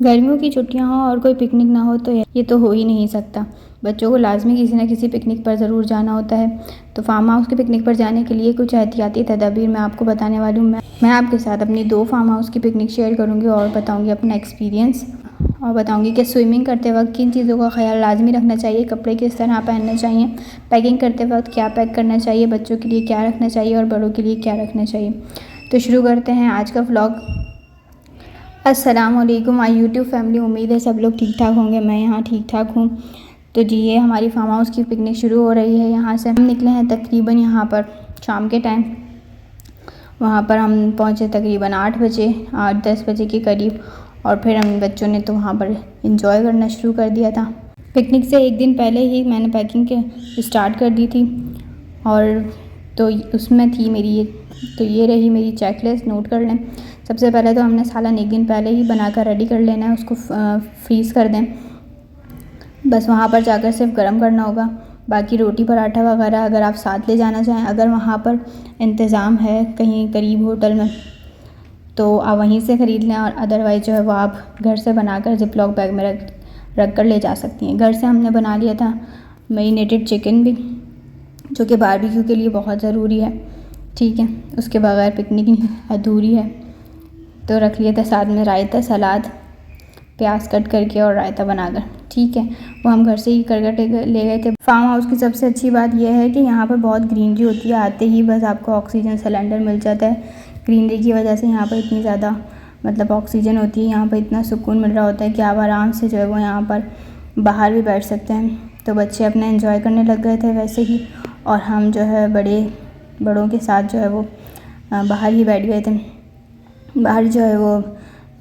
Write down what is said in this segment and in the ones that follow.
गर्मियों की छुट्टियां हो और कोई पिकनिक ना हो तो ये तो हो ही नहीं सकता। बच्चों को लाजमी किसी न किसी पिकनिक पर ज़रूर जाना होता है। तो फार्म हाउस की पिकनिक पर जाने के लिए कुछ एहतियाती तदाबीर मैं आपको बताने वाली हूँ। मैं आपके साथ अपनी 2 फार्म हाउस की पिकनिक शेयर करूँगी और बताऊँगी अपना एक्सपीरियंस, और बताऊँगी कि स्विमिंग करते वक्त किन चीज़ों का ख्याल लाजमी रखना चाहिए, कपड़े किस तरह पहनने चाहिए, पैकिंग करते वक्त क्या पैक करना चाहिए, बच्चों के लिए क्या रखना चाहिए और बड़ों के लिए क्या रखना चाहिए। तो शुरू करते हैं आज का व्लॉग। अस्सलाम वालेकुम माय यूट्यूब फैमिली, उम्मीद है सब लोग ठीक ठाक होंगे। मैं यहाँ ठीक ठाक हूँ। तो जी, ये हमारी फार्म हाउस की पिकनिक शुरू हो रही है। यहाँ से हम निकले हैं तकरीबन यहाँ पर शाम के टाइम। वहाँ पर हम पहुँचे तकरीबन 8 बजे, 8-10 बजे के करीब। और फिर हम बच्चों ने तो वहाँ पर इंजॉय करना शुरू कर दिया था। पिकनिक से एक दिन पहले ही मैंने पैकिंग के स्टार्ट कर दी थी। और तो उसमें थी मेरी ये रही मेरी चेकलिस्ट, नोट कर लें। सबसे पहले तो हमने सालन एक दिन पहले ही बनाकर रेडी कर लेना है, उसको फ्रीज़ कर दें। बस वहाँ पर जाकर सिर्फ गर्म करना होगा। बाकी रोटी पराठा वगैरह अगर आप साथ ले जाना चाहें, अगर वहाँ पर इंतज़ाम है कहीं करीब होटल में, तो आप वहीं से ख़रीद लें। और अदरवाइज़ जो है वो आप घर से बनाकर ज़िप-लॉक बैग में रख कर ले जा सकती हैं। घर से हमने बना लिया था मैरिनेटेड चिकन भी, जो कि बारबेक्यू के लिए बहुत ज़रूरी है। ठीक है, उसके बगैर पिकनिक अधूरी है। तो रख लिया था साथ में रायता, सलाद, प्याज कट करके और रायता बनाकर। ठीक है, वो हम घर से ही कर ले गए थे। फार्म हाउस की सबसे अच्छी बात यह है कि यहाँ पर बहुत ग्रीनरी होती है। आते ही बस आपको ऑक्सीजन सिलेंडर मिल जाता है। ग्रीनरी की वजह से यहाँ पर इतनी ज़्यादा मतलब ऑक्सीजन होती है, यहाँ पर इतना सुकून मिल रहा होता है कि आप आराम से जो है वो यहाँ पर बाहर भी बैठ सकते हैं। तो बच्चे अपना एंजॉय करने लग गए थे वैसे ही, और हम जो है बड़ों के साथ जो है वो बाहर ही बैठ गए थे। बाहर जो है वो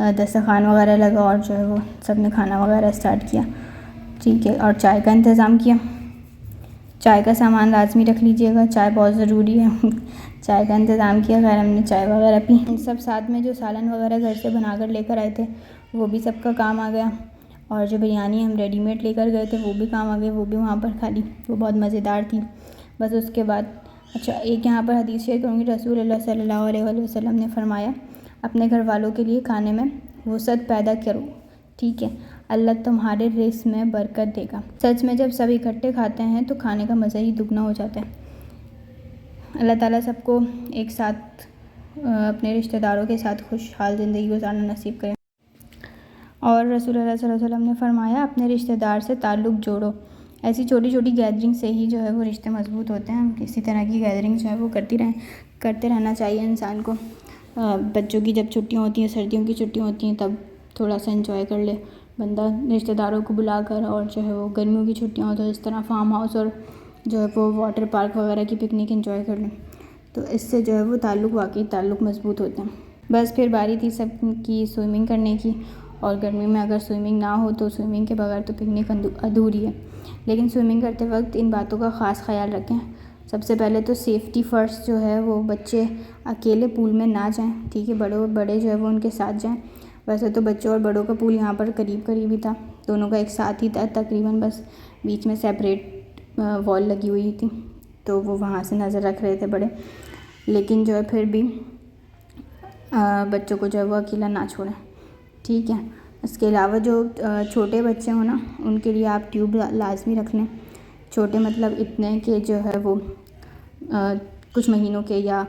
दस्तरखान वगैरह लगा और जो है वो सब ने खाना वगैरह स्टार्ट किया। ठीक है, और चाय का इंतज़ाम किया। चाय का सामान लाजमी रख लीजिएगा, चाय बहुत ज़रूरी है। चाय का इंतज़ाम किया, खैर हमने चाय वगैरह पी। सब साथ में जो सालन वगैरह घर से बनाकर लेकर आए थे वो भी सबका काम आ गया। और जो बिरयानी हम रेडीमेड लेकर गए थे वो भी काम आ गई, वो भी वहाँ पर खा ली। वो बहुत मज़ेदार थी। बस उसके बाद अच्छा, एक यहाँ पर हदीस शेयर करूँगी। रसूलुल्लाह सल्लल्लाहु अलैहि वसल्लम ने फरमाया, अपने घर वालों के लिए खाने में वसअत पैदा करो। ठीक है, अल्लाह तुम्हारे रिज़्क़ में बरकत देगा। सच में जब सब इकट्ठे खाते हैं तो खाने का मज़ा ही दुगना हो जाता है। अल्लाह ताला सबको एक साथ अपने रिश्तेदारों के साथ खुशहाल ज़िंदगी गुजारना नसीब करें। और रसूलुल्लाह सल्लल्लाहु अलैहि वसल्लम ने फरमाया, अपने रिश्तेदार से ताल्लुक़ जोड़ो। ऐसी छोटी छोटी गैदरिंग से ही जो है वो रिश्ते मज़बूत होते हैं। इसी तरह की गैदरिंग जो है वो करते रहना चाहिए इंसान को। बच्चों की जब छुट्टियाँ होती हैं, सर्दियों की छुट्टियाँ होती हैं, तब थोड़ा सा एंजॉय कर ले बंदा रिश्तेदारों को बुलाकर। और जो है वो गर्मियों की छुट्टियाँ हो तो इस तरह फार्म हाउस और जो है वो वाटर पार्क वगैरह की पिकनिक एंजॉय कर लें। तो इससे जो है वो वाकई ताल्लुक़ मज़बूत होते हैं। बस फिर बारी थी सब की स्विमिंग करने की। और गर्मी में अगर स्विमिंग ना हो तो स्विमिंग के बगैर तो पिकनिक अधूरी है। लेकिन स्विमिंग करते वक्त इन बातों का ख़ास ख्याल रखें। सबसे पहले तो सेफ़्टी फ़र्स्ट जो है वो बच्चे अकेले पूल में ना जाएं। ठीक है, बड़े जो है वो उनके साथ जाएं। वैसे तो बच्चों और बड़ों का पूल यहाँ पर करीब करीब ही था, दोनों का एक साथ ही था तकरीबन। बस बीच में सेपरेट वॉल लगी हुई थी, तो वो वहाँ से नज़र रख रहे थे बड़े। लेकिन जो है फिर भी बच्चों को जो है वो अकेला ना छोड़ें। ठीक है, इसके अलावा जो छोटे बच्चे हों ना, उनके लिए आप ट्यूब लाजमी रख लें। छोटे मतलब इतने के जो है वो कुछ महीनों के या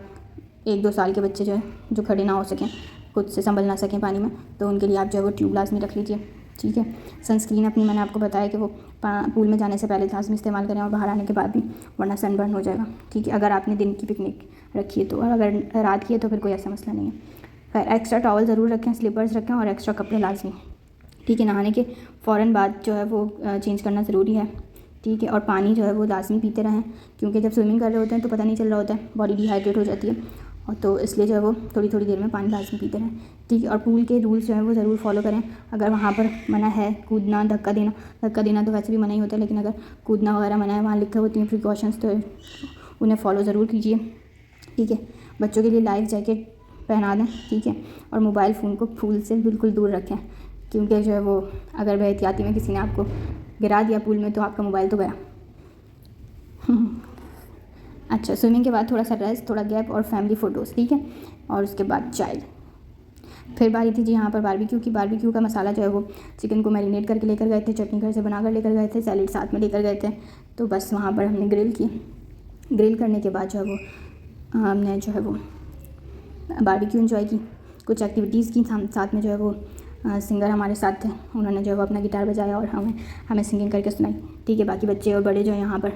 1-2 साल के बच्चे जो है जो खड़े ना हो सकें, खुद से संभल ना सकें पानी में, तो उनके लिए आप जो है वो ट्यूब लाजमी रख लीजिए। ठीक है, सनस्क्रीन अपनी मैंने आपको बताया कि वो पूल में जाने से पहले लाजमी इस्तेमाल करें और बाहर आने के बाद भी, वरना सनबर्न हो जाएगा। ठीक है, अगर आपने दिन की पिकनिक रखी है तो, और अगर रात की है तो फिर कोई ऐसा मसला नहीं है। फिर एक्स्ट्रा टॉवल ज़रूर रखें, स्लीपर्स रखें और एक्स्ट्रा कपड़े लाजमी। ठीक है, नहाने के फ़ौरन बाद जो है वो चेंज करना ज़रूरी है। ठीक है, और पानी जो है वो लाजमी पीते रहें, क्योंकि जब स्विमिंग कर रहे होते हैं तो पता नहीं चल रहा होता है, बॉडी डिहाइड्रेट हो जाती है। और तो इसलिए जो है वो थोड़ी थोड़ी देर में पानी लाजमी पीते रहें। ठीक है, और पूल के रूल्स जो है वो ज़रूर फॉलो करें। अगर वहाँ पर मना है कूदना, धक्का देना तो वैसे भी मना ही होता है, लेकिन अगर कूदना वगैरह मना है, वहाँ लिखा होती हैं प्रिकॉशंस, तो उन्हें फॉलो ज़रूर कीजिए। ठीक है, बच्चों के लिए लाइफ जैकेट पहना दें। ठीक है, और मोबाइल फ़ोन को पूल से बिल्कुल दूर रखें, क्योंकि जो है वो अगर बेहतियाती में किसी ने आपको गिरा दिया पूल में तो आपका मोबाइल तो गया। अच्छा, स्विमिंग के बाद थोड़ा सा रेस्ट, थोड़ा गैप और फैमिली फ़ोटोज़। ठीक है, और उसके बाद चाय। फिर बारी थी जी यहाँ पर बारबेक्यू की। बारबेक्यू का मसाला जो है वो चिकन को मैरिनेट करके लेकर गए थे, चटनी घर से बनाकर लेकर गए थे, सैलेड साथ में लेकर गए थे। तो बस वहाँ पर हमने ग्रिल की। ग्रिल करने के बाद जो है वो हमने जो है वो बारबेक्यू एंजॉय की, कुछ एक्टिविटीज़ की। साथ में जो है वो सिंगर हमारे साथ थे, उन्होंने जो है वो अपना गिटार बजाया और हमें सिंगिंग करके सुनाई। ठीक है, बाकी बच्चे और बड़े जो हैं यहाँ पर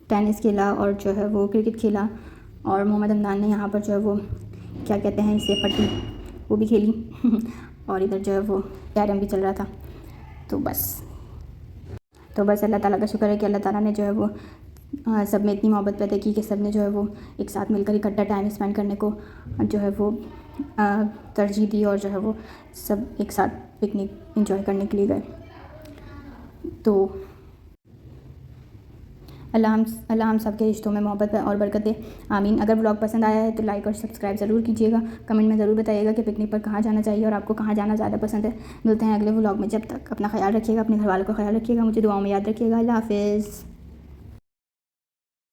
टेनिस खेला और जो है वो क्रिकेट खेला। और मोहम्मद हमदान ने यहाँ पर जो है वो क्या कहते हैं इसे, पट्टी, वो भी खेली और इधर जो है वो कैरम भी चल रहा था। तो बस अल्लाह ताला का शुक्र है कि अल्लाह ताला ने जो है वो सब में इतनी मोहब्बत पैदा की कि सब ने जो है वो एक साथ मिलकर इकट्ठा टाइम स्पेंड करने को जो है वो तरजीह दी और जो है वो सब एक साथ पिकनिक एंजॉय करने के लिए गए। तो अल्लाह हम सब के रिश्तों में मोहब्बत और बरकत दे, आमीन। अगर व्लॉग पसंद आया है तो लाइक और सब्सक्राइब ज़रूर कीजिएगा। कमेंट में ज़रूर बताइएगा कि पिकनिक पर कहाँ जाना चाहिए और आपको कहाँ जाना ज़्यादा पसंद है। मिलते हैं अगले व्लॉग में, जब तक अपना ख्याल रखिएगा, अपने घर वालों का ख्याल रखिएगा, मुझे दुआओं में याद रखिएगा। अल्लाह हाफ़िज़।